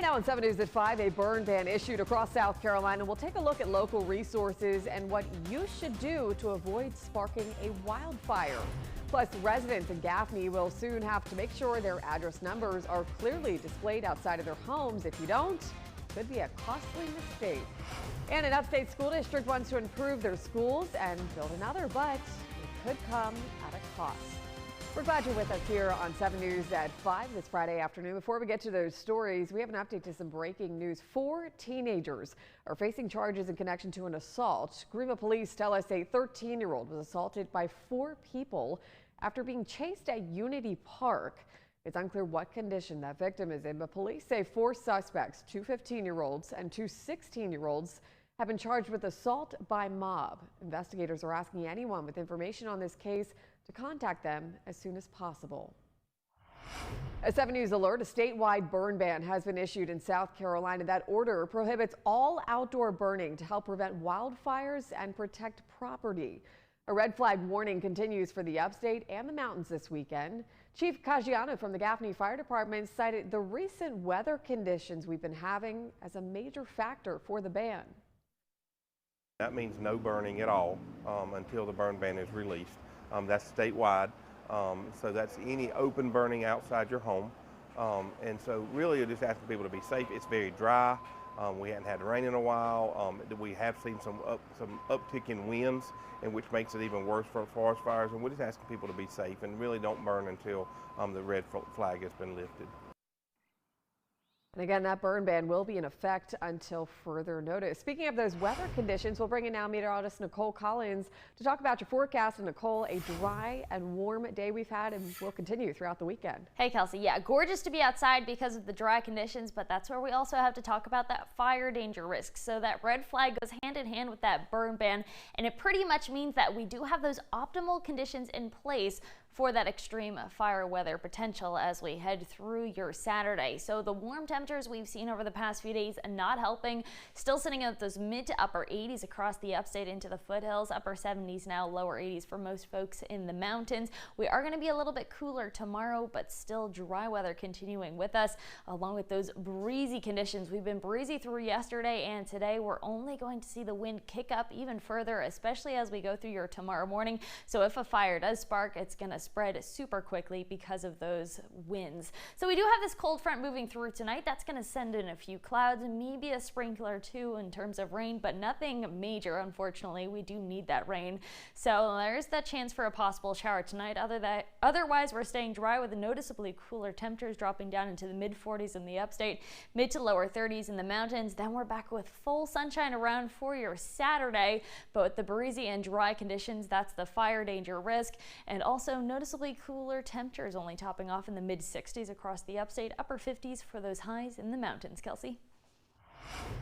now on 7 News at 5, a burn ban issued across South Carolina. We'll take a look at local resources and what you should do to avoid sparking a wildfire. Plus, residents in Gaffney will soon have to make sure their address numbers are clearly displayed outside of their homes. If you don't, it could be a costly mistake. And an upstate school district wants to improve their schools and build another, but it could come at a cost. We're glad you're with us here on 7 News at 5 this Friday afternoon. Before we get to those stories, we have an update to some breaking news. 4 teenagers are facing charges in connection to an assault. Greenville police tell us a 13-year-old was assaulted by 4 people after being chased at Unity Park. It's unclear what condition that victim is in, but police say 4 suspects, 2 15-year-olds and 2 16-year-olds, have been charged with assault by mob. Investigators are asking anyone with information on this case to contact them as soon as possible. A 7 News alert, a statewide burn ban has been issued in South Carolina. That order prohibits all outdoor burning to help prevent wildfires and protect property. A red flag warning continues for the upstate and the mountains this weekend. Chief Caggiano from the Gaffney Fire Department cited the recent weather conditions we've been having as a major factor for the ban. That means no burning at all until the burn ban is released. That's statewide, so that's any open burning outside your home. And so really you're just asking people to be safe. It's very dry. We hadn't had rain in a while. We have seen some uptick in winds, and which makes it even worse for forest fires. And we're just asking people to be safe and really don't burn until the red flag has been lifted. And again, that burn ban will be in effect until further notice. Speaking of those weather conditions, we'll bring in now meteorologist Nicole Collins to talk about your forecast. And Nicole, a dry and warm day we've had and will continue throughout the weekend. Hey, Kelsey. Yeah, gorgeous to be outside because of the dry conditions, but that's where we also have to talk about that fire danger risk. So that red flag goes hand in hand with that burn ban, and it pretty much means that we do have those optimal conditions in place for that extreme fire weather potential as we head through your Saturday. So the warm temperatures we've seen over the past few days not helping, still sitting at those mid to upper 80s across the upstate into the foothills, upper 70s now, lower 80s for most folks in the mountains. We are going to be a little bit cooler tomorrow, but still dry weather continuing with us, along with those breezy conditions. We've been breezy through yesterday and today. We're only going to see the wind kick up even further, especially as we go through your tomorrow morning. So if a fire does spark, it's going to spread super quickly because of those winds. So we do have this cold front moving through tonight. That's going to send in a few clouds, maybe a sprinkler too in terms of rain, but nothing major. Unfortunately, we do need that rain. So there's that chance for a possible shower tonight. Otherwise, we're staying dry with noticeably cooler temperatures dropping down into the mid 40s in the upstate, mid to lower 30s in the mountains. Then we're back with full sunshine around for your Saturday, but with the breezy and dry conditions, that's the fire danger risk, and also noticeably cooler temperatures, only topping off in the mid 60s across the upstate, upper 50s for those highs in the mountains. Kelsey.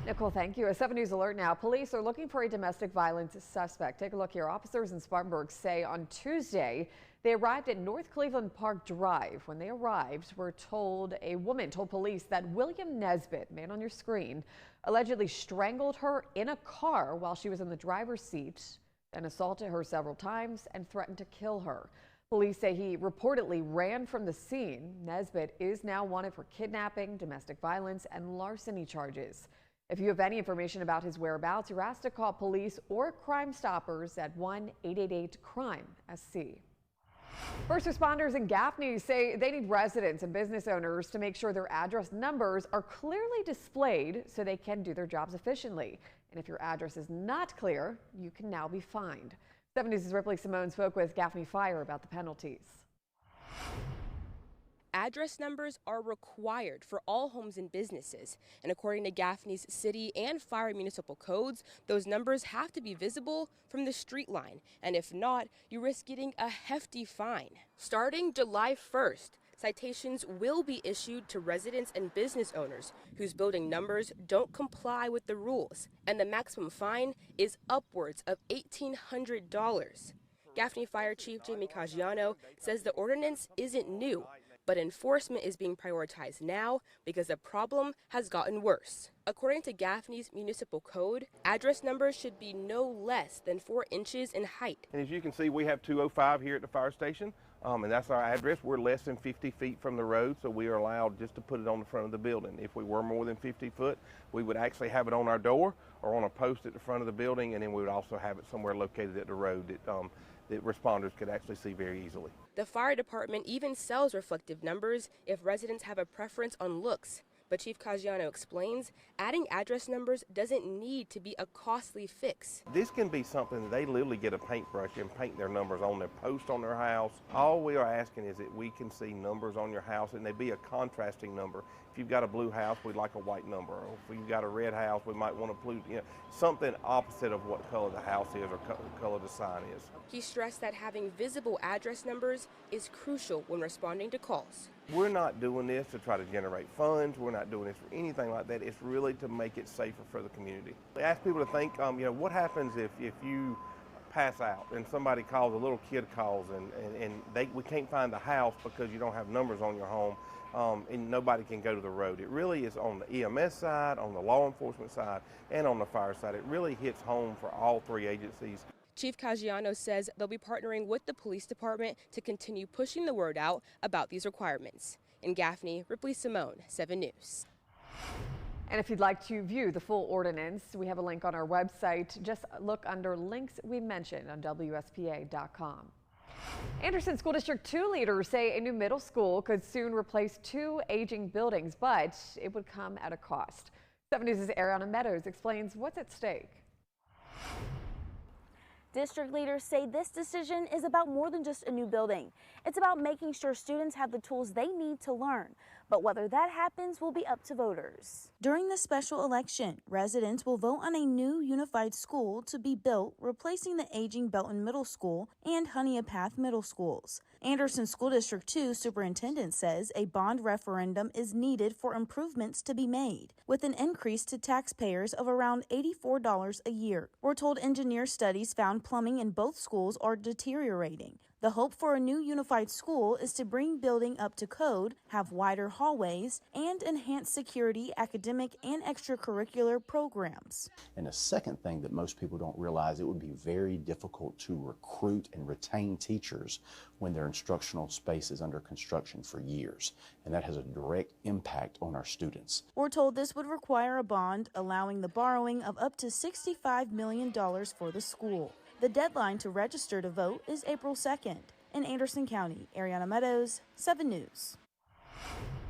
Nicole, thank you. A 7 News alert now. Police are looking for a domestic violence suspect. Take a look here. Officers in Spartanburg say on Tuesday they arrived at North Cleveland Park Drive. When they arrived, a woman told police that William Nesbitt, man on your screen, allegedly strangled her in a car while she was in the driver's seat, then assaulted her several times and threatened to kill her. Police say he reportedly ran from the scene. Nesbitt is now wanted for kidnapping, domestic violence, and larceny charges. If you have any information about his whereabouts, you're asked to call police or Crime Stoppers at 1-888-CRIME-SC. First responders in Gaffney say they need residents and business owners to make sure their address numbers are clearly displayed so they can do their jobs efficiently. And if your address is not clear, you can now be fined. 7 News' Ripley Simone spoke with Gaffney Fire about the penalties. Address numbers are required for all homes and businesses, and according to Gaffney's city and fire municipal codes, those numbers have to be visible from the street line, and if not, you risk getting a hefty fine. Starting July 1st, citations will be issued to residents and business owners whose building numbers don't comply with the rules, and the maximum fine is upwards of $1,800. Gaffney Fire Chief Jamie Caggiano says the ordinance isn't new, but enforcement is being prioritized now because the problem has gotten worse. According to Gaffney's municipal code, address numbers should be no less than 4 inches in height. And as you can see, we have 205 here at the fire station. And that's our address. We're less than 50 feet from the road, so we are allowed just to put it on the front of the building. If we were more than 50 foot, we would actually have it on our door or on a post at the front of the building, and then we would also have it somewhere located at the road that responders could actually see very easily. The fire department even sells reflective numbers if residents have a preference on looks. But Chief Caggiano explains adding address numbers doesn't need to be a costly fix. This can be something that they literally get a paintbrush and paint their numbers on their post on their house. All we are asking is that we can see numbers on your house, and they be a contrasting number. If you've got a blue house, we'd like a white number. Or if you've got a red house, we might want a blue, something opposite of what color the house is or color the sign is. He stressed that having visible address numbers is crucial when responding to calls. We're not doing this to try to generate funds. We're not doing this for anything like that. It's really to make it safer for the community. I ask people to think, what happens if you pass out and somebody calls, a little kid calls, and we can't find the house because you don't have numbers on your home, and nobody can go to the road. It really is on the EMS side, on the law enforcement side, and on the fire side. It really hits home for all three agencies. Chief Caggiano says they'll be partnering with the police department to continue pushing the word out about these requirements. In Gaffney, Ripley Simone, 7 News. And if you'd like to view the full ordinance, we have a link on our website. Just look under links we mentioned on WSPA.com. Anderson School District 2 leaders say a new middle school could soon replace 2 aging buildings, but it would come at a cost. 7 News' Ariana Meadows explains what's at stake. District leaders say this decision is about more than just a new building. It's about making sure students have the tools they need to learn. But whether that happens will be up to voters. During the special election, residents will vote on a new unified school to be built, replacing the aging Belton Middle School and Honeypath Middle Schools. Anderson School District 2 superintendent says a bond referendum is needed for improvements to be made, with an increase to taxpayers of around $84 a year. We're told engineer studies found plumbing in both schools are deteriorating. The hope for a new unified school is to bring building up to code, have wider hallways, and enhance security, academic, and extracurricular programs. And the second thing that most people don't realize, it would be very difficult to recruit and retain teachers when their instructional space is under construction for years. And that has a direct impact on our students. We're told this would require a bond, allowing the borrowing of up to $65 million for the school. The deadline to register to vote is April 2nd. In Anderson County, Ariana Meadows, 7 News.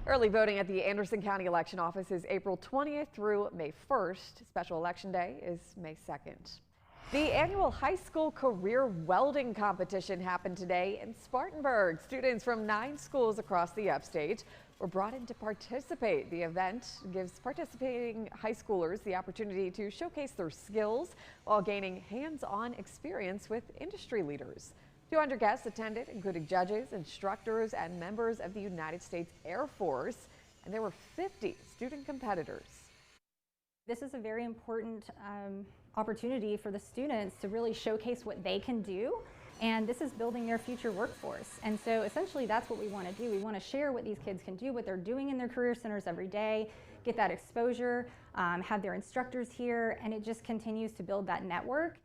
Early voting at the Anderson County Election Office is April 20th through May 1st. Special Election Day is May 2nd. The annual high school career welding competition happened today in Spartanburg. Students from 9 schools across the upstate were brought in to participate. The event gives participating high schoolers the opportunity to showcase their skills while gaining hands-on experience with industry leaders. 200 guests attended, including judges, instructors, and members of the United States Air Force, and there were 50 student competitors. This is a very important opportunity for the students to really showcase what they can do, and this is building their future workforce. And so essentially that's what we want to do. We want to share what these kids can do, what they're doing in their career centers every day, get that exposure, have their instructors here, and it just continues to build that network.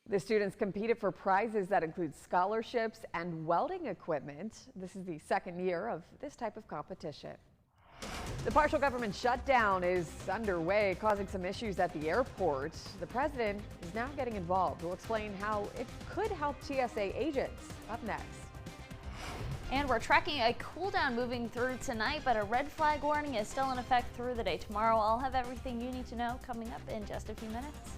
The students competed for prizes that include scholarships and welding equipment. This is the second year of this type of competition. The partial government shutdown is underway, causing some issues at the airport. The president is now getting involved. We'll explain how it could help TSA agents. Up next. And we're tracking a cool down moving through tonight, but a red flag warning is still in effect through the day. Tomorrow, I'll have everything you need to know coming up in just a few minutes.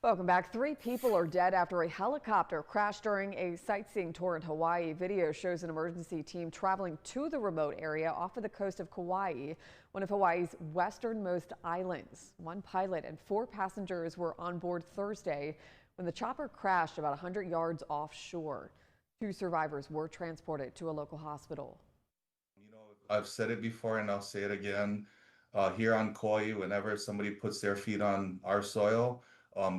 Welcome back. 3 people are dead after a helicopter crashed during a sightseeing tour in Hawaii. Video shows an emergency team traveling to the remote area off of the coast of Kauai, one of Hawaii's westernmost islands. 1 pilot and 4 passengers were on board Thursday when the chopper crashed about 100 yards offshore. 2 survivors were transported to a local hospital. I've said it before and I'll say it again. Here on Kauai, whenever somebody puts their feet on our soil,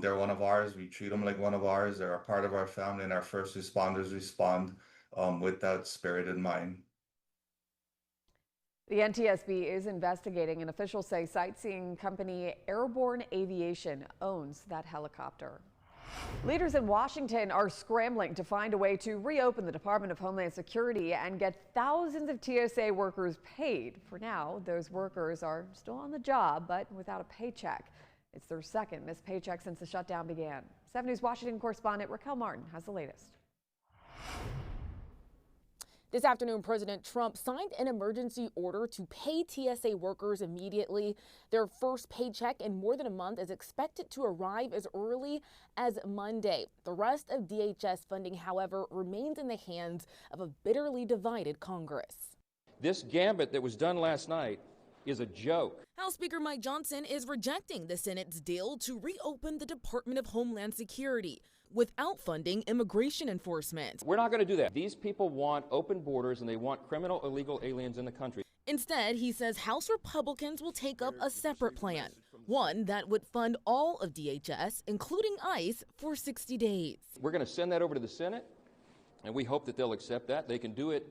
they're one of ours. We treat them like one of ours. They're a part of our family, and our first responders respond with that spirit in mind. The NTSB is investigating, and officials say sightseeing company Airborne Aviation owns that helicopter. Leaders in Washington are scrambling to find a way to reopen the Department of Homeland Security and get thousands of TSA workers paid. For now, those workers are still on the job, but without a paycheck. It's their second missed paycheck since the shutdown began. 7 News Washington correspondent Raquel Martin has the latest. This afternoon, President Trump signed an emergency order to pay TSA workers immediately. Their first paycheck in more than a month is expected to arrive as early as Monday. The rest of DHS funding, however, remains in the hands of a bitterly divided Congress. This gambit that was done last night is a joke. House Speaker Mike Johnson is rejecting the Senate's deal to reopen the Department of Homeland Security without funding immigration enforcement. We're not going to do that. These people want open borders and they want criminal illegal aliens in the country. Instead, he says House Republicans will take up a separate plan, one that would fund all of DHS, including ICE, for 60 days. We're going to send that over to the Senate, and we hope that they'll accept that. They can do it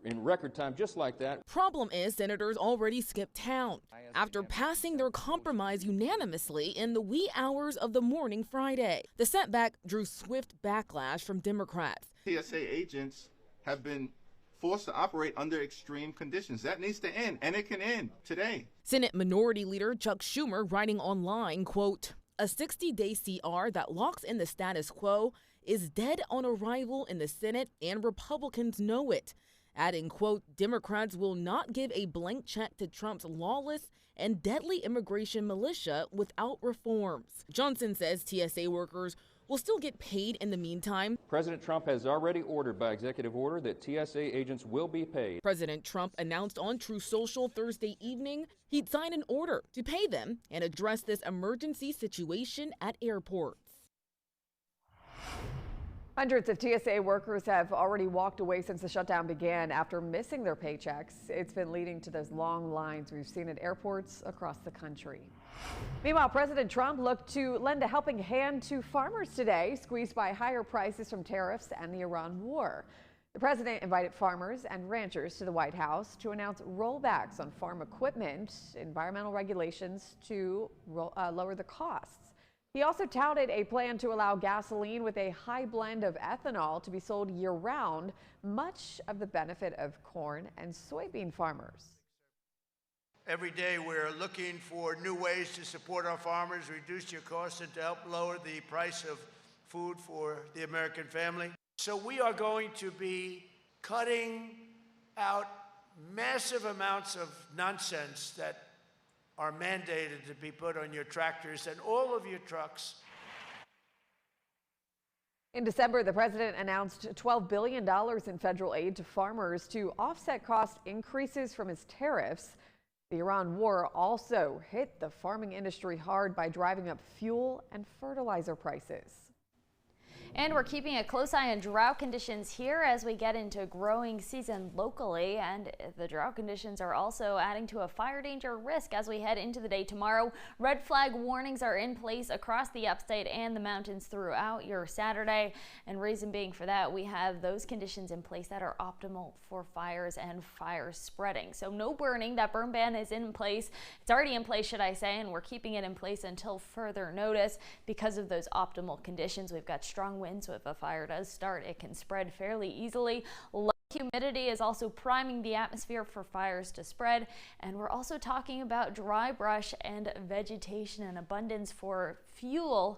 in record time, just like that. Problem is, senators already skipped town after passing their compromise unanimously in the wee hours of the morning Friday. The setback drew swift backlash from Democrats. TSA agents have been forced to operate under extreme conditions. That needs to end, and it can end today. Senate Minority Leader Chuck Schumer writing online, quote, "A 60-day CR that locks in the status quo is dead on arrival in the Senate, and Republicans know it." Adding, quote, "Democrats will not give a blank check to Trump's lawless and deadly immigration militia without reforms." Johnson says TSA workers will still get paid in the meantime. President Trump has already ordered by executive order that TSA agents will be paid. President Trump announced on True Social Thursday evening he'd sign an order to pay them and address this emergency situation at airports. Hundreds of TSA workers have already walked away since the shutdown began after missing their paychecks. It's been leading to those long lines we've seen at airports across the country. Meanwhile, President Trump looked to lend a helping hand to farmers today, squeezed by higher prices from tariffs and the Iran war. The president invited farmers and ranchers to the White House to announce rollbacks on farm equipment, environmental regulations to lower the costs. He also touted a plan to allow gasoline with a high blend of ethanol to be sold year-round, much of the benefit of corn and soybean farmers. Every day we're looking for new ways to support our farmers, reduce your costs, and to help lower the price of food for the American family. So we are going to be cutting out massive amounts of nonsense that are mandated to be put on your tractors and all of your trucks. In December, the president announced $12 billion in federal aid to farmers to offset cost increases from his tariffs. The Iran war also hit the farming industry hard by driving up fuel and fertilizer prices. And we're keeping a close eye on drought conditions here as we get into growing season locally, and the drought conditions are also adding to a fire danger risk as we head into the day tomorrow. Red flag warnings are in place across the upstate and the mountains throughout your Saturday, and reason being for that, we have those conditions in place that are optimal for fires and fire spreading. So no burning. That burn ban is in place. It's already in place, should I say, and we're keeping it in place until further notice because of those optimal conditions. We've got strong winds, so if a fire does start, it can spread fairly easily. Low humidity is also priming the atmosphere for fires to spread, and we're also talking about dry brush and vegetation and abundance of fuel,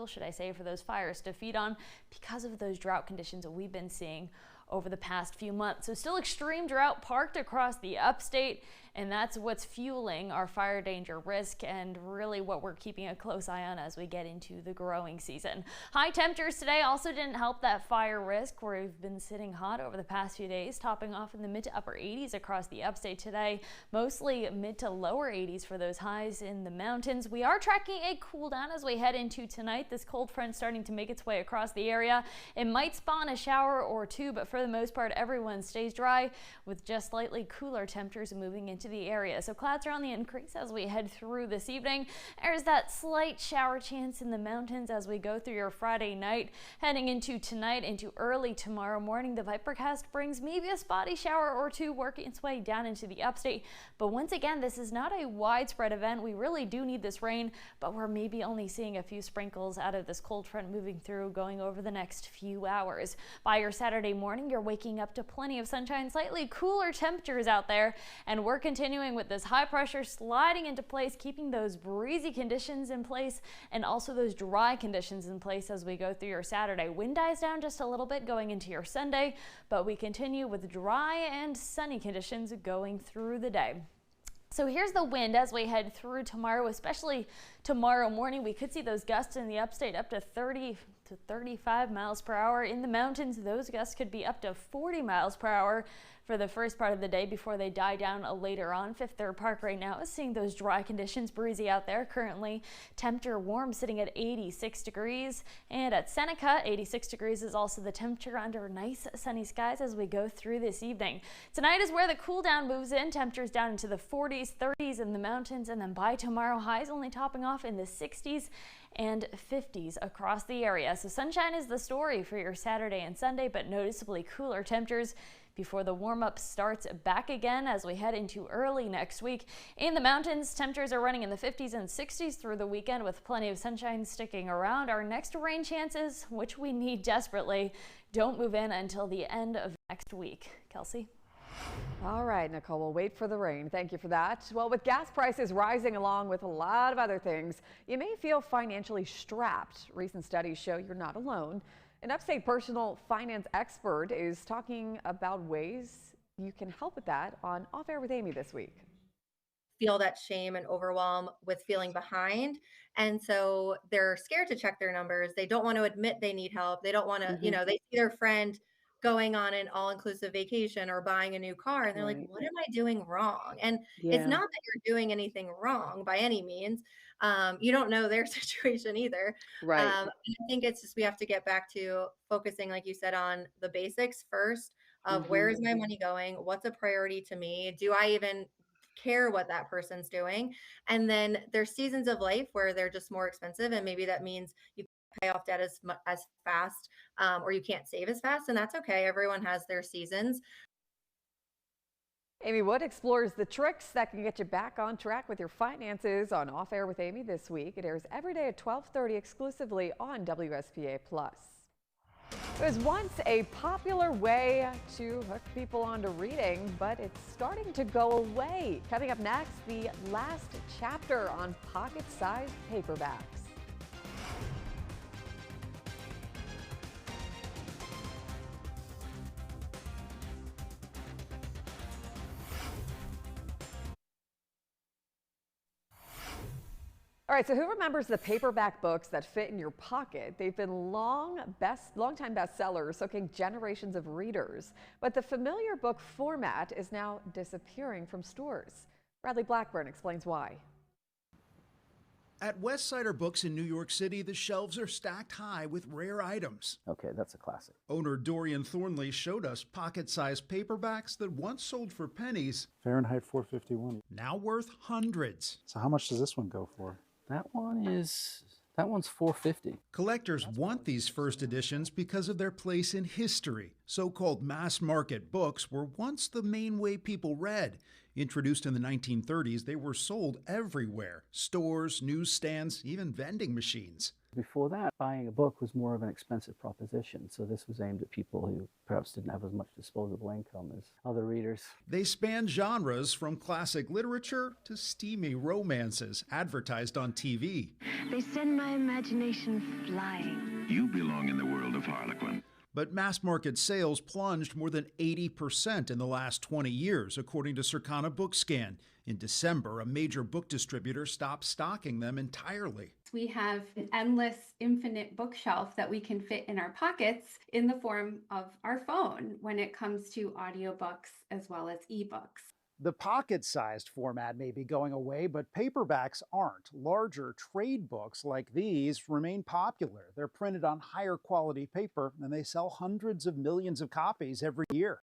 should I say, for those fires to feed on because of those drought conditions that we've been seeing over the past few months. So still extreme drought parked across the upstate, and that's what's fueling our fire danger risk and really what we're keeping a close eye on as we get into the growing season. High temperatures today also didn't help that fire risk, where we've been sitting hot over the past few days, topping off in the mid to upper 80s across the upstate today, mostly mid to lower 80s for those highs in the mountains. We are tracking a cool down as we head into tonight. This cold front starting to make its way across the area. It might spawn a shower or two, but for the most part, everyone stays dry with just slightly cooler temperatures moving into into the area. So clouds are on the increase as we head through this evening. There's that slight shower chance in the mountains as we go through your Friday night. Heading into tonight, into early tomorrow morning, the Vipercast brings maybe a spotty shower or two working its way down into the upstate. But once again, this is not a widespread event. We really do need this rain, but we're maybe only seeing a few sprinkles out of this cold front moving through going over the next few hours. By your Saturday morning, you're waking up to plenty of sunshine, slightly cooler temperatures out there, and we're continuing with this high pressure sliding into place, keeping those breezy conditions in place and also those dry conditions in place as we go through your Saturday. Wind dies down just a little bit going into your Sunday, but we continue with dry and sunny conditions going through the day. So here's the wind as we head through tomorrow, especially tomorrow morning. We could see those gusts in the upstate up to 30 to 35 miles per hour. In the mountains, those gusts could be up to 40 miles per hour for the first part of the day before they die down later on. Fifth Third Park right now is seeing those dry conditions, breezy out there. Currently, temperature warm, sitting at 86 degrees. And at Seneca, 86 degrees is also the temperature under nice sunny skies as we go through this evening. Tonight is where the cool down moves in. Temperatures down into the 40s, 30s in the mountains, and then by tomorrow, highs only topping off in the 60s and 50s across the area. So sunshine is the story for your Saturday and Sunday, but noticeably cooler temperatures before the warm-up starts back again as we head into early next week. In the mountains, temperatures are running in the 50s and 60s through the weekend with plenty of sunshine sticking around. Our next rain chances, which we need desperately, don't move in until the end of next week. Kelsey? All right, Nicole, we'll wait for the rain. Thank you for that. Well, with gas prices rising along with a lot of other things, you may feel financially strapped. Recent studies show you're not alone. An upstate personal finance expert is talking about ways you can help with that on Off Air with Amy this week. Feel that shame and overwhelm with feeling behind. And so they're scared to check their numbers. They don't want to admit they need help. They don't want to, they see their friend going on an all-inclusive vacation or buying a new car. And they're like, what am I doing wrong? And it's not that you're doing anything wrong by any means. You don't know their situation either. I think it's just, we have to get back to focusing, like you said, on the basics first of where is my money going? What's a priority to me? Do I even care what that person's doing? And then there's seasons of life where they're just more expensive. And maybe that means you pay off debt as fast, or you can't save as fast, and that's okay. Everyone has their seasons. Amy Wood explores the tricks that can get you back on track with your finances on Off Air with Amy this week. It airs every day at 12:30 exclusively on WSPA+. It was once a popular way to hook people onto reading, but it's starting to go away. Coming up next, the last chapter on pocket-sized paperbacks. All right, so who remembers the paperback books that fit in your pocket? They've been longtime bestsellers, hooking generations of readers. But the familiar book format is now disappearing from stores. Bradley Blackburn explains why. At Westsider Books in New York City, the shelves are stacked high with rare items. Okay, that's a classic. Owner Dorian Thornley showed us pocket-sized paperbacks that once sold for pennies, Fahrenheit 451. now worth hundreds. So how much does this one go for? That one's $450. Collectors want these first editions because of their place in history. So-called mass market books were once the main way people read. Introduced in the 1930s, they were sold everywhere. Stores, newsstands, even vending machines. Before that, buying a book was more of an expensive proposition, so this was aimed at people who perhaps didn't have as much disposable income as other readers. They span genres from classic literature to steamy romances advertised on TV. They send my imagination flying. You belong in the world of Harlequin. But mass market sales plunged more than 80% in the last 20 years, according to Circana BookScan. In December, a major book distributor stopped stocking them entirely. We have an endless, infinite bookshelf that we can fit in our pockets in the form of our phone when it comes to audiobooks as well as ebooks. The pocket-sized format may be going away, but paperbacks aren't. Larger trade books like these remain popular. They're printed on higher quality paper, and they sell hundreds of millions of copies every year.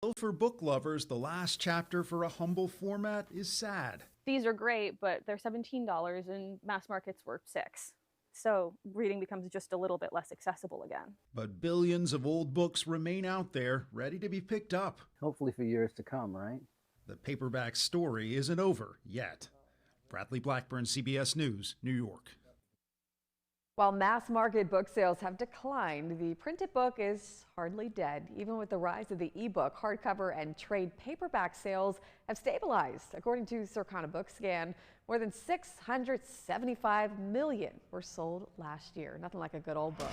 Still, for book lovers, the last chapter for a humble format is sad. These are great, but they're $17 and mass market's worth $6. So reading becomes just a little bit less accessible again. But billions of old books remain out there, ready to be picked up. Hopefully for years to come, right? The paperback story isn't over yet. Bradley Blackburn, CBS News, New York. While mass market book sales have declined, the printed book is hardly dead. Even with the rise of the e-book, hardcover and trade paperback sales have stabilized. According to Circana BookScan, more than 675 million were sold last year. Nothing like a good old book.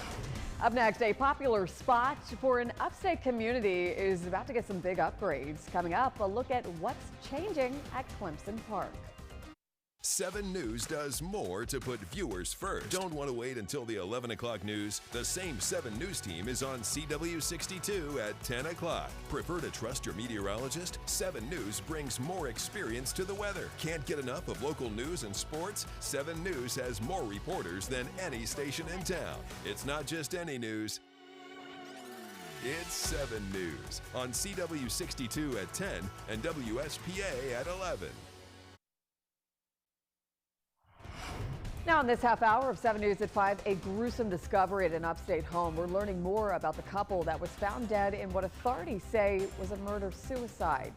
Up next, a popular spot for an upstate community is about to get some big upgrades. Coming up, a look at what's changing at Clemson Park. 7 News does more to put viewers first. Don't want to wait until the 11 o'clock news? The same 7 News team is on CW62 at 10 o'clock. Prefer to trust your meteorologist? 7 News brings more experience to the weather. Can't get enough of local news and sports? 7 News has more reporters than any station in town. It's not just any news. It's 7 News on CW62 at 10 and WSPA at 11. Now in this half hour of 7 News at 5, a gruesome discovery at an upstate home. We're learning more about the couple that was found dead in what authorities say was a murder-suicide.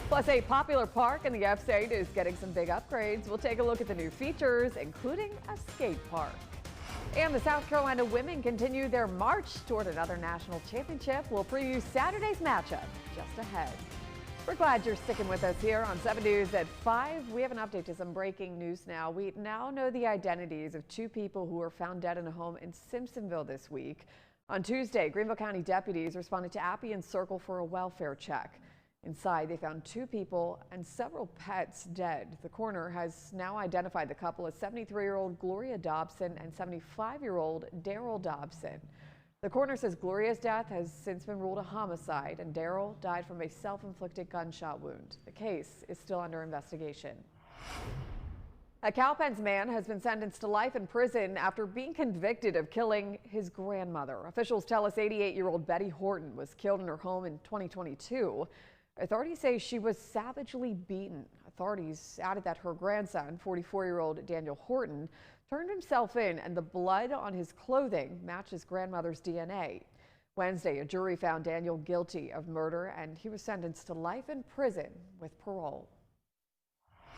Plus, a popular park in the upstate is getting some big upgrades. We'll take a look at the new features, including a skate park. And the South Carolina women continue their march toward another national championship. We'll preview Saturday's matchup just ahead. We're glad you're sticking with us here on 7 News at 5. We have an update to some breaking news now. We now know the identities of 2 people who were found dead in a home in Simpsonville this week. On Tuesday, Greenville County deputies responded to Appian Circle for a welfare check. Inside, they found 2 people and several pets dead. The coroner has now identified the couple as 73-year-old Gloria Dobson and 75-year-old Daryl Dobson. The coroner says Gloria's death has since been ruled a homicide, and Daryl died from a self-inflicted gunshot wound. The case is still under investigation. A Cowpens man has been sentenced to life in prison after being convicted of killing his grandmother. Officials tell us 88-year-old Betty Horton was killed in her home in 2022. Authorities say she was savagely beaten. Authorities added that her grandson, 44-year-old Daniel Horton, turned himself in, and the blood on his clothing matches grandmother's DNA. Wednesday, a jury found Daniel guilty of murder, and he was sentenced to life in prison with parole.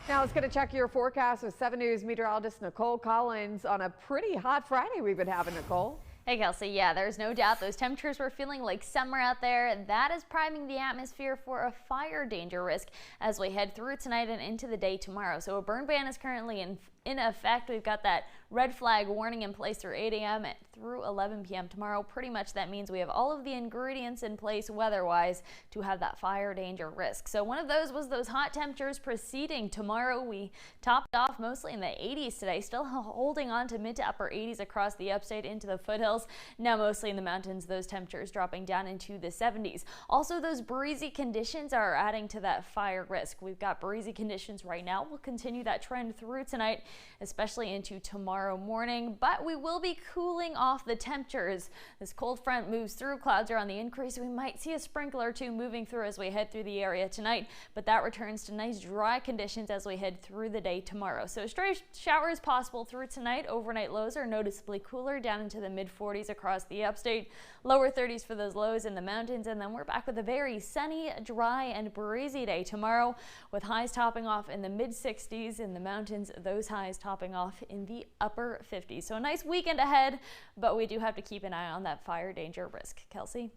Now let's get a check your forecast with 7 News meteorologist Nicole Collins on a pretty hot Friday we've been having, Nicole. Hey Kelsey, yeah, there's no doubt those temperatures we're feeling like summer out there. That is priming the atmosphere for a fire danger risk as we head through tonight and into the day tomorrow. So a burn ban is currently in effect. We've got that red flag warning in place through 8 a.m. through 11 p.m. tomorrow. Pretty much that means we have all of the ingredients in place weather-wise to have that fire danger risk. So one of those was those hot temperatures preceding tomorrow. We topped off mostly in the 80s today, still holding on to mid to upper 80s across the upstate into the foothills. Now mostly in the mountains, those temperatures dropping down into the 70s. Also, those breezy conditions are adding to that fire risk. We've got breezy conditions right now. We'll continue that trend through tonight, especially into tomorrow morning, but we will be cooling off the temperatures. This cold front moves through. Clouds are on the increase. We might see a sprinkle or 2 moving through as we head through the area tonight, but that returns to nice dry conditions as we head through the day tomorrow. So stray showers possible through tonight. Overnight lows are noticeably cooler, down into the mid 40s across the upstate, lower 30s for those lows in the mountains, and then we're back with a very sunny, dry, and breezy day tomorrow with highs topping off in the mid 60s in the mountains, those highs topping off in the upper 50s. So a nice weekend ahead, but we do have to keep an eye on that fire danger risk. Kelsey?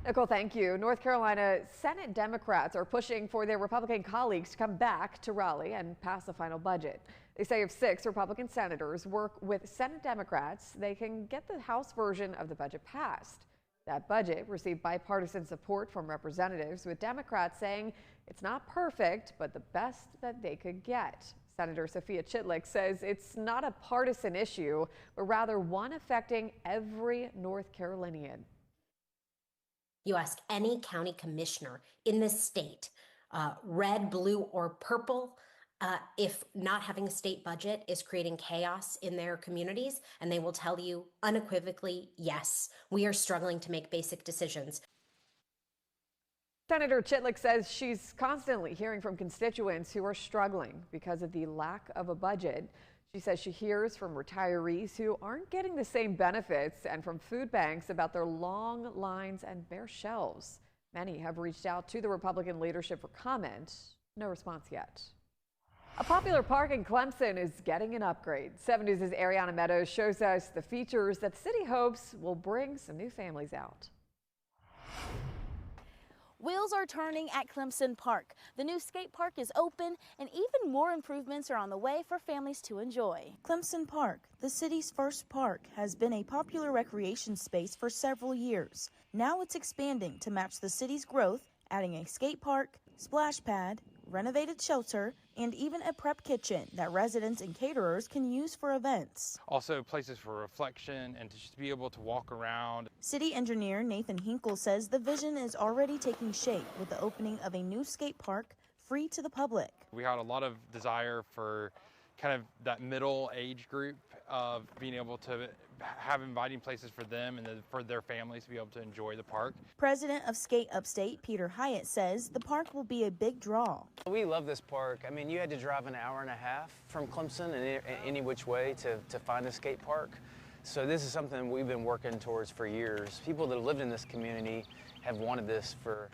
Nicole, thank you. North Carolina Senate Democrats are pushing for their Republican colleagues to come back to Raleigh and pass a final budget. They say if 6 Republican senators work with Senate Democrats, they can get the House version of the budget passed. That budget received bipartisan support from representatives, with Democrats saying it's not perfect, but the best that they could get. Senator Sophia Chitlick says it's not a partisan issue, but rather one affecting every North Carolinian. You ask any county commissioner in this state, red, blue, or purple, if not having a state budget is creating chaos in their communities, and they will tell you unequivocally, yes, we are struggling to make basic decisions. Senator Chitlick says she's constantly hearing from constituents who are struggling because of the lack of a budget. She says she hears from retirees who aren't getting the same benefits and from food banks about their long lines and bare shelves. Many have reached out to the Republican leadership for comment. No response yet. A popular park in Clemson is getting an upgrade. 7 News' Ariana Meadows shows us the features that the city hopes will bring some new families out. Wheels are turning at Clemson Park. The new skate park is open and even more improvements are on the way for families to enjoy. Clemson Park, the city's first park, has been a popular recreation space for several years. Now it's expanding to match the city's growth, adding a skate park, splash pad, renovated shelter, and even a prep kitchen that residents and caterers can use for events. Also places for reflection and to just be able to walk around. City engineer Nathan Hinkle says the vision is already taking shape with the opening of a new skate park free to the public. We had a lot of desire for kind of that middle age group of being able to have inviting places for them and for their families to be able to enjoy the park. President of Skate Upstate, Peter Hyatt, says the park will be a big draw. We love this park. I mean, you had to drive an hour and a half from Clemson in any which way to find a skate park. So this is something we've been working towards for years. People that have lived in this community have wanted this for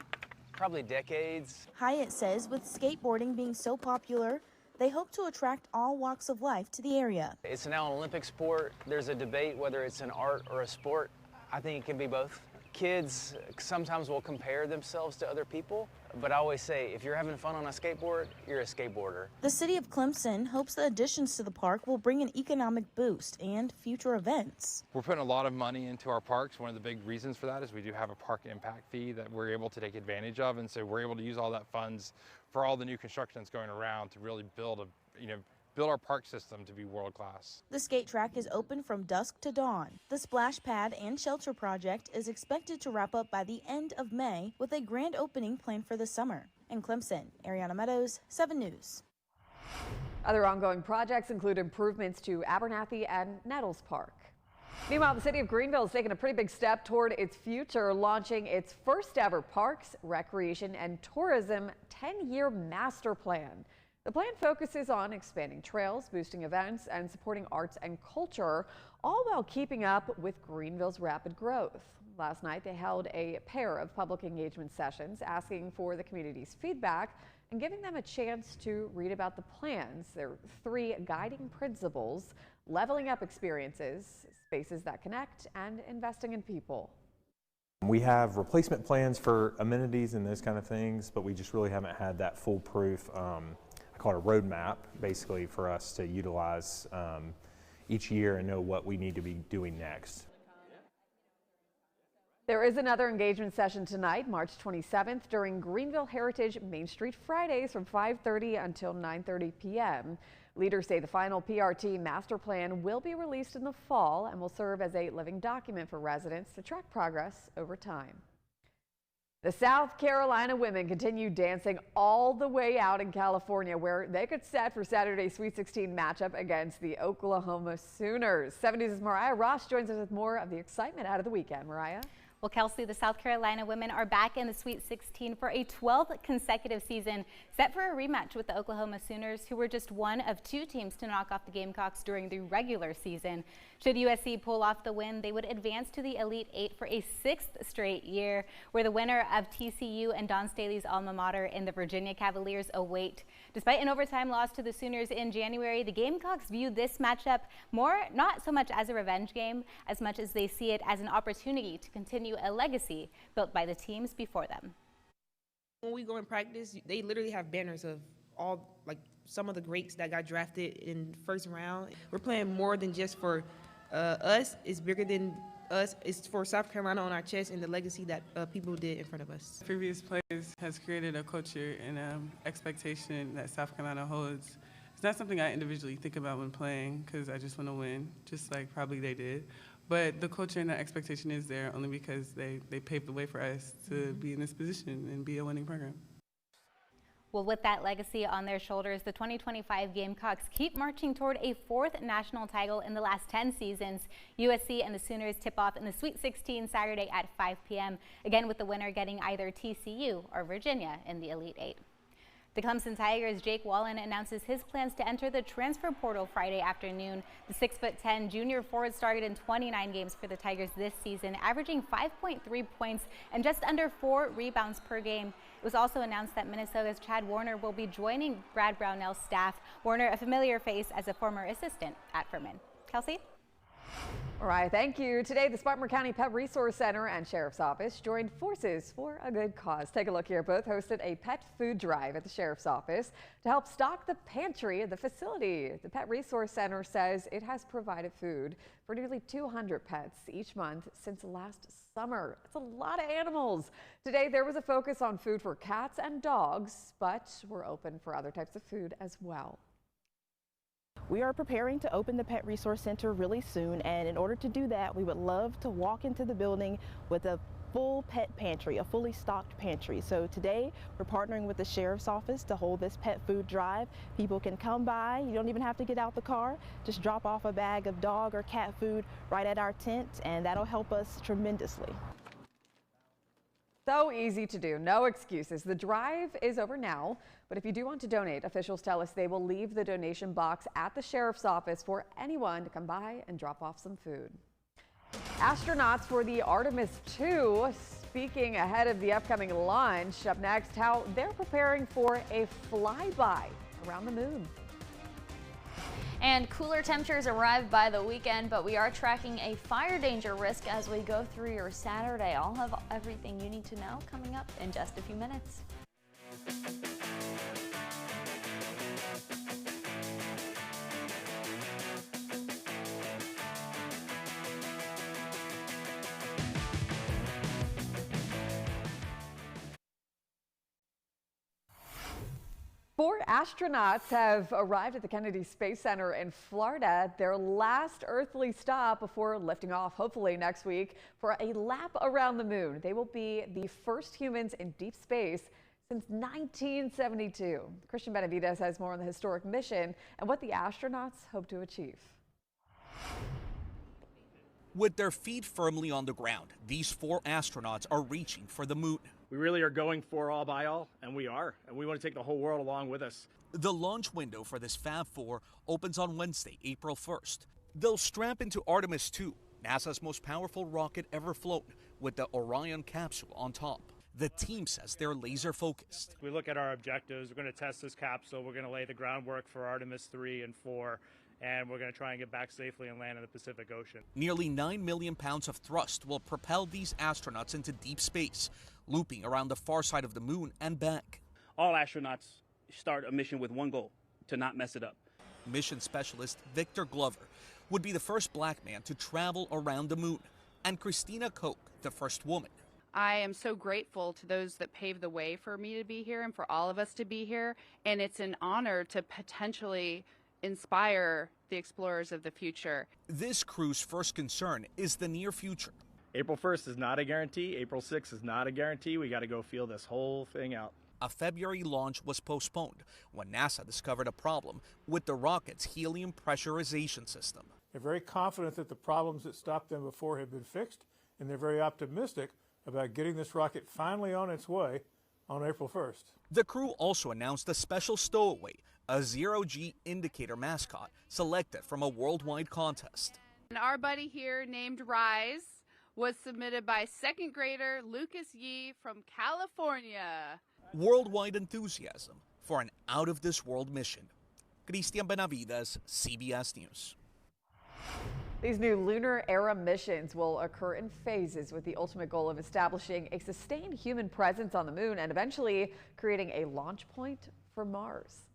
probably decades. Hyatt says with skateboarding being so popular, they hope to attract all walks of life to the area. It's now an Olympic sport. There's a debate whether it's an art or a sport. I think it can be both. Kids sometimes will compare themselves to other people, but I always say, if you're having fun on a skateboard, you're a skateboarder. The city of Clemson hopes the additions to the park will bring an economic boost and future events. We're putting a lot of money into our parks. One of the big reasons for that is we do have a park impact fee that we're able to take advantage of, and so we're able to use all that funds for all the new construction that's going around to really build our park system to be world class. The skate track is open from dusk to dawn. The splash pad and shelter project is expected to wrap up by the end of May with a grand opening planned for the summer. In Clemson, Ariana Meadows, 7 News. Other ongoing projects include improvements to Abernathy and Nettles Park. Meanwhile, the city of Greenville is taking a pretty big step toward its future, launching its first ever Parks, Recreation, and Tourism 10-year master plan. The plan focuses on expanding trails, boosting events, and supporting arts and culture, all while keeping up with Greenville's rapid growth. Last night, they held a pair of public engagement sessions asking for the community's feedback and giving them a chance to read about the plans. There are 3 guiding principles: leveling up experiences, spaces that connect, and investing in people. We have replacement plans for amenities and those kind of things, but we just really haven't had that foolproof I call it a roadmap, basically, for us to utilize each year and know what we need to be doing next. There is another engagement session tonight, March 27th, during Greenville Heritage Main Street Fridays from 5:30 until 9:30 p.m. Leaders say the final PRT master plan will be released in the fall and will serve as a living document for residents to track progress over time. The South Carolina women continue dancing all the way out in California, where they could set for Saturday's Sweet 16 matchup against the Oklahoma Sooners. 7 News' Mariah Ross joins us with more of the excitement out of the weekend. Mariah? Well, Kelsey, the South Carolina women are back in the Sweet 16 for a 12th consecutive season, set for a rematch with the Oklahoma Sooners, who were just one of 2 teams to knock off the Gamecocks during the regular season. Should USC pull off the win, they would advance to the Elite 8 for a 6th straight year, where the winner of TCU and Don Staley's alma mater in the Virginia Cavaliers await. Despite an overtime loss to the Sooners in January, the Gamecocks view this matchup not so much as a revenge game, as much as they see it as an opportunity to continue a legacy built by the teams before them. When we go in practice, they literally have banners of all, like, some of the greats that got drafted in the first round. We're playing more than just for us. It's bigger than us. It's for South Carolina on our chest and the legacy that people did in front of us. Previous players has created a culture and expectation that South Carolina holds. It's not something I individually think about when playing, because I just want to win, just like probably they did. But the culture and the expectation is there only because they paved the way for us to be in this position and be a winning program. Well, with that legacy on their shoulders, the 2025 Gamecocks keep marching toward a 4th national title in the last 10 seasons. USC and the Sooners tip off in the Sweet 16 Saturday at 5 p.m., again with the winner getting either TCU or Virginia in the Elite Eight. The Clemson Tigers' Jake Wallen announces his plans to enter the transfer portal Friday afternoon. The 6'10" junior forward started in 29 games for the Tigers this season, averaging 5.3 points and just under 4 rebounds per game. It was also announced that Minnesota's Chad Warner will be joining Brad Brownell's staff. Warner, a familiar face as a former assistant at Furman. Kelsey? All right, thank you. Today, the Spartanburg County Pet Resource Center and Sheriff's Office joined forces for a good cause. Take a look here. Both hosted a pet food drive at the Sheriff's Office to help stock the pantry of the facility. The Pet Resource Center says it has provided food for nearly 200 pets each month since last summer. It's a lot of animals. Today, there was a focus on food for cats and dogs, but we're open for other types of food as well. We are preparing to open the Pet Resource Center really soon, and in order to do that, we would love to walk into the building with a full pet pantry, a fully stocked pantry. So today, we're partnering with the Sheriff's Office to hold this pet food drive. People can come by, you don't even have to get out the car, just drop off a bag of dog or cat food right at our tent, and that'll help us tremendously. So easy to do, no excuses. The drive is over now, but if you do want to donate, officials tell us they will leave the donation box at the Sheriff's Office for anyone to come by and drop off some food. Astronauts for the Artemis II speaking ahead of the upcoming launch. Up next, how they're preparing for a flyby around the moon. And cooler temperatures arrive by the weekend, but we are tracking a fire danger risk as we go through your Saturday. I'll have everything you need to know coming up in just a few minutes. Four astronauts have arrived at the Kennedy Space Center in Florida, their last earthly stop before lifting off, hopefully next week, for a lap around the moon. They will be the first humans in deep space since 1972. Christian Benavides has more on the historic mission and what the astronauts hope to achieve. With their feet firmly on the ground, these four astronauts are reaching for the moon. We really are going for all by all, and we are. And we want to take the whole world along with us. The launch window for this Fab 4 opens on Wednesday, April 1st. They'll strap into Artemis II, NASA's most powerful rocket ever flown, with the Orion capsule on top. The team says they're laser focused. We look at our objectives. We're going to test this capsule. We're going to lay the groundwork for Artemis 3 and 4. And we're going to try and get back safely and land in the Pacific Ocean. Nearly 9 million pounds of thrust will propel these astronauts into deep space, looping around the far side of the moon and back. All astronauts start a mission with one goal, to not mess it up. Mission specialist Victor Glover would be the first black man to travel around the moon, and Christina Koch, the first woman. I am so grateful to those that paved the way for me to be here and for all of us to be here, and it's an honor to potentially inspire the explorers of the future. This crew's first concern is the near future. April 1st is not a guarantee. April 6th is not a guarantee. We got to go feel this whole thing out. A February launch was postponed when NASA discovered a problem with the rocket's helium pressurization system. They're very confident that the problems that stopped them before have been fixed, and they're very optimistic about getting this rocket finally on its way on April 1st. The crew also announced a special stowaway, a zero-G indicator mascot selected from a worldwide contest. And our buddy here named Rise was submitted by second grader Lucas Yee from California. Worldwide enthusiasm for an out-of-this-world mission. Christian Benavides, CBS News. These new lunar era missions will occur in phases with the ultimate goal of establishing a sustained human presence on the moon and eventually creating a launch point for Mars.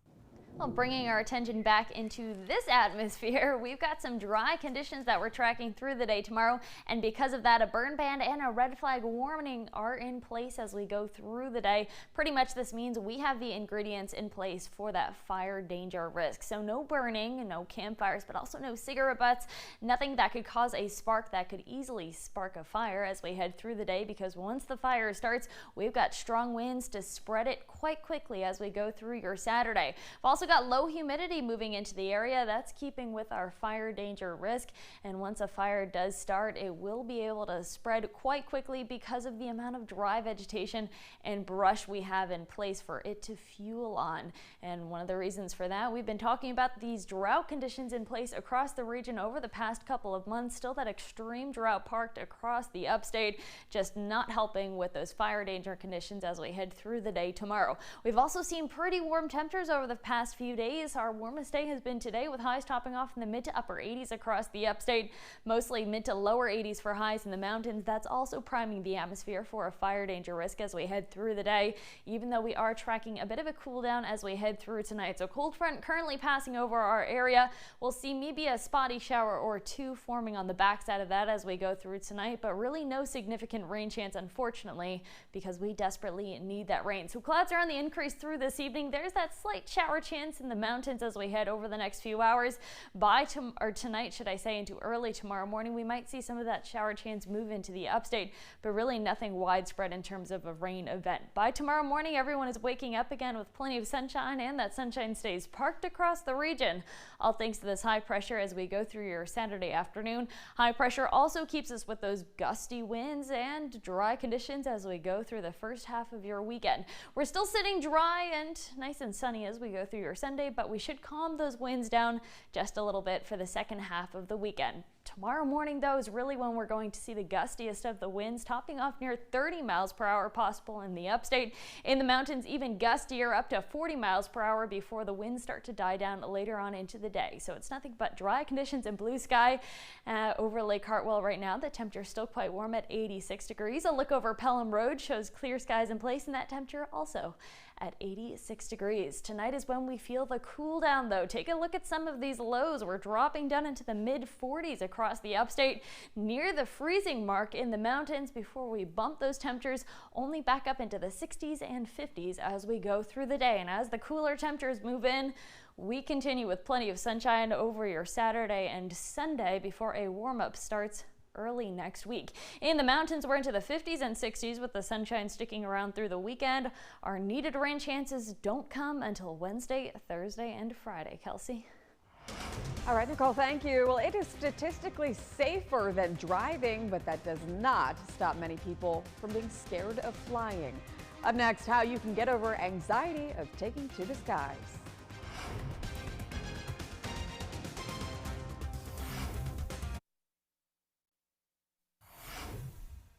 Well, bringing our attention back into this atmosphere, we've got some dry conditions that we're tracking through the day tomorrow, and because of that, a burn ban and a red flag warning are in place as we go through the day. Pretty much this means we have the ingredients in place for that fire danger risk. So no burning, no campfires, but also no cigarette butts, nothing that could cause a spark that could easily spark a fire as we head through the day, because once the fire starts, we've got strong winds to spread it quite quickly as we go through your Saturday. We've also got low humidity moving into the area. That's keeping with our fire danger risk, and once a fire does start, it will be able to spread quite quickly because of the amount of dry vegetation and brush we have in place for it to fuel on. And one of the reasons for that, we've been talking about these drought conditions in place across the region over the past couple of months. Still that extreme drought parked across the upstate, just not helping with those fire danger conditions as we head through the day tomorrow. We've also seen pretty warm temperatures over the past few days. Our warmest day has been today, with highs topping off in the mid to upper 80s across the upstate, mostly mid to lower 80s for highs in the mountains. That's also priming the atmosphere for a fire danger risk as we head through the day, even though we are tracking a bit of a cool down as we head through tonight. So cold front currently passing over our area. We'll see maybe a spotty shower or two forming on the backside of that as we go through tonight, but really no significant rain chance, unfortunately, because we desperately need that rain. So clouds are on the increase through this evening. There's that slight shower chance in the mountains as we head over the next few hours. By tonight, should I say, into early tomorrow morning, we might see some of that shower chance move into the upstate, but really nothing widespread in terms of a rain event. By tomorrow morning, everyone is waking up again with plenty of sunshine, and that sunshine stays parked across the region, all thanks to this high pressure as we go through your Saturday afternoon. High pressure also keeps us with those gusty winds and dry conditions as we go through the first half of your weekend. We're still sitting dry and nice and sunny as we go through your Sunday, but we should calm those winds down just a little bit for the second half of the weekend. Tomorrow morning, though, is really when we're going to see the gustiest of the winds, topping off near 30 miles per hour possible in the upstate. In the mountains, even gustier, up to 40 miles per hour before the winds start to die down later on into the day. So it's nothing but dry conditions and blue sky over Lake Hartwell right now. The temperature is still quite warm at 86 degrees. A look over Pelham Road shows clear skies in place, and that temperature also at 86 degrees. Tonight is when we feel the cool down, though. Take a look at some of these lows. We're dropping down into the mid 40s across the upstate, near the freezing mark in the mountains, before we bump those temperatures only back up into the 60s and 50s as we go through the day. And as the cooler temperatures move in, we continue with plenty of sunshine over your Saturday and Sunday before a warm-up starts early next week. In the mountains, we're into the 50s and 60s with the sunshine sticking around through the weekend. Our needed rain chances don't come until Wednesday, Thursday, and Friday. Kelsey? All right, Nicole, thank you. Well, it is statistically safer than driving, but that does not stop many people from being scared of flying. Up next, how you can get over anxiety of taking to the skies.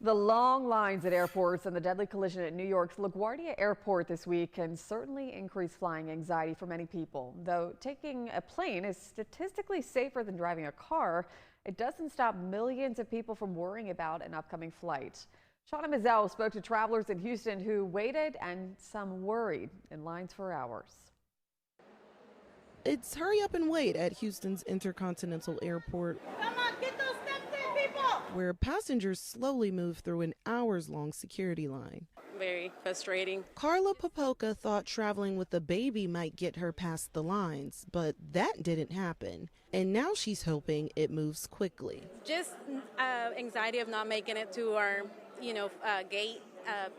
The long lines at airports and the deadly collision at New York's LaGuardia Airport this week can certainly increase flying anxiety for many people. Though taking a plane is statistically safer than driving a car, it doesn't stop millions of people from worrying about an upcoming flight. Shauna Mizell spoke to travelers in Houston who waited and some worried in lines for hours. It's hurry up and wait at Houston's Intercontinental Airport. Come on, get those steps in, people! Where passengers slowly move through an hours-long security line. Very frustrating. Carla Popolka thought traveling with a baby might get her past the lines, but that didn't happen. And now she's hoping it moves quickly. Just anxiety of not making it to our, gate.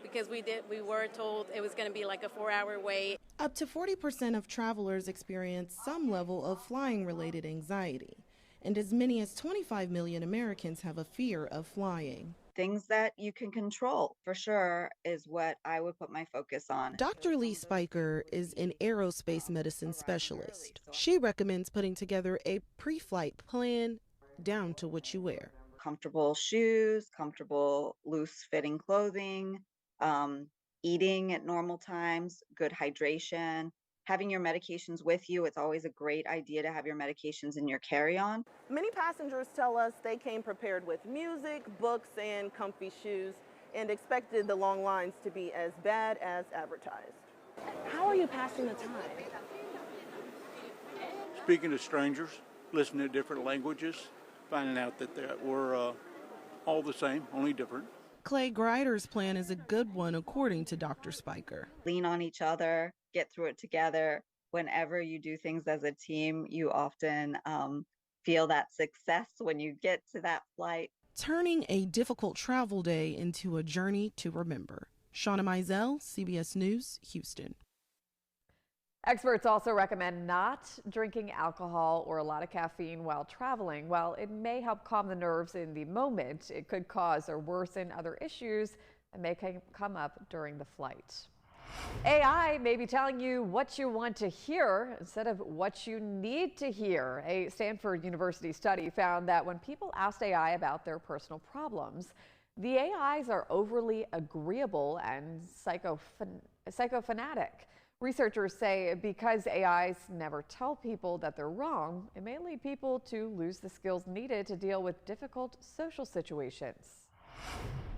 Because we were told it was going to be like a 4-hour wait. Up to 40% of travelers experience some level of flying-related anxiety, and as many as 25 million Americans have a fear of flying. Things that you can control, for sure, is what I would put my focus on. Dr. Lee Spiker is an aerospace medicine specialist. She recommends putting together a pre-flight plan down to what you wear. Comfortable shoes, comfortable loose-fitting clothing, eating at normal times, good hydration, having your medications with you. It's always a great idea to have your medications in your carry-on. Many passengers tell us they came prepared with music, books, and comfy shoes and expected the long lines to be as bad as advertised. How are you passing the time? speaking to strangers, listening to different languages, finding out that we're all the same, only different. Clay Grider's plan is a good one, according to Dr. Spiker. Lean on each other, get through it together. Whenever you do things as a team, you often feel that success when you get to that flight. Turning a difficult travel day into a journey to remember. Shauna Mizell, CBS News, Houston. Experts also recommend not drinking alcohol or a lot of caffeine while traveling. While it may help calm the nerves in the moment, it could cause or worsen other issues that may come up during the flight. AI may be telling you what you want to hear instead of what you need to hear. A Stanford University study found that when people asked AI about their personal problems, the AIs are overly agreeable and psychophonetic. Researchers say because AIs never tell people that they're wrong, it may lead people to lose the skills needed to deal with difficult social situations.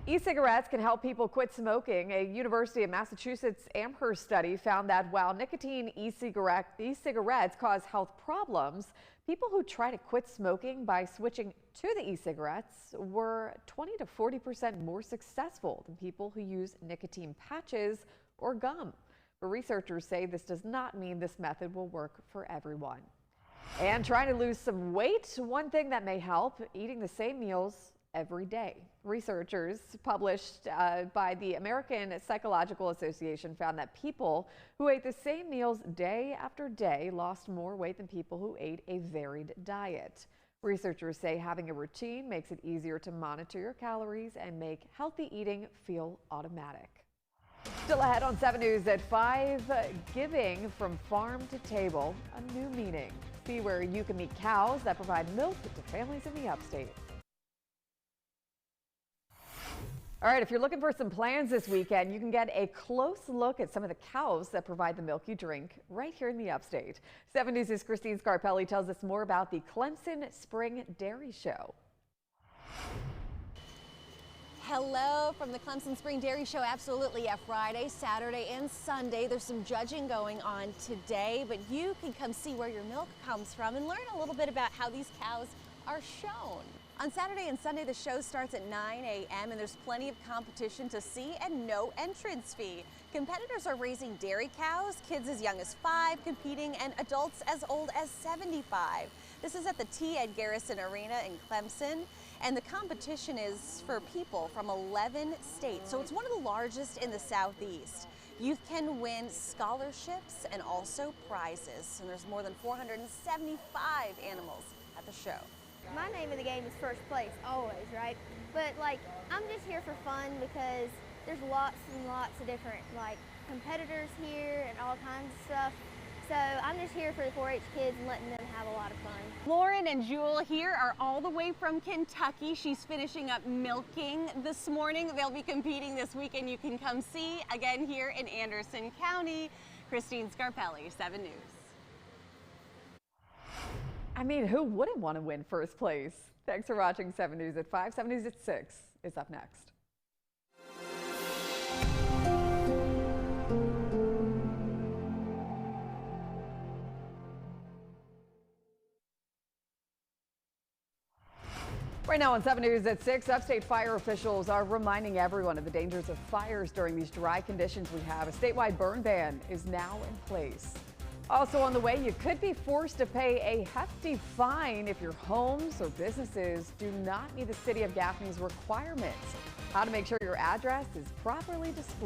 E-cigarettes can help people quit smoking. A University of Massachusetts Amherst study found that while nicotine e-cigarettes cause health problems, people who try to quit smoking by switching to the e-cigarettes were 20 to 40% more successful than people who use nicotine patches or gum. But researchers say this does not mean this method will work for everyone. And trying to lose some weight, one thing that may help, eating the same meals every day. Researchers published by the American Psychological Association found that people who ate the same meals day after day lost more weight than people who ate a varied diet. Researchers say having a routine makes it easier to monitor your calories and make healthy eating feel automatic. Still ahead on 7 News at 5, giving from farm to table, a new meaning. See where you can meet cows that provide milk to families in the upstate. All right, if you're looking for some plans this weekend, you can get a close look at some of the cows that provide the milk you drink right here in the upstate. 7 News' Christine Scarpelli tells us more about the Clemson Spring Dairy Show. Hello from the Clemson Spring Dairy Show. Absolutely, yeah, Friday, Saturday, and Sunday. There's some judging going on today, but you can come see where your milk comes from and learn a little bit about how these cows are shown. On Saturday and Sunday, the show starts at 9 a.m. and there's plenty of competition to see and no entrance fee. Competitors are raising dairy cows, kids as young as 5 competing, and adults as old as 75. This is at the T. Ed Garrison Arena in Clemson, and the competition is for people from 11 states, so it's one of the largest in the Southeast. Youth can win scholarships and also prizes, and there's more than 475 animals at the show. My name of the game is first place, always, right? But like, I'm just here for fun because there's lots and lots of different like competitors here and all kinds of stuff. So I'm just here for the 4-H kids and letting them have a lot of fun. Lauren and Jewel here are all the way from Kentucky. She's finishing up milking this morning. They'll be competing this weekend. You can come see again here in Anderson County. Christine Scarpelli, 7 News. I mean, who wouldn't want to win first place? Thanks for watching 7 News at 5. 7 News at 6 is up next. Right now on 7 News at 6, upstate fire officials are reminding everyone of the dangers of fires during these dry conditions we have. A statewide burn ban is now in place. Also on the way, you could be forced to pay a hefty fine if your homes or businesses do not meet the city of Gaffney's requirements. How to make sure your address is properly displayed.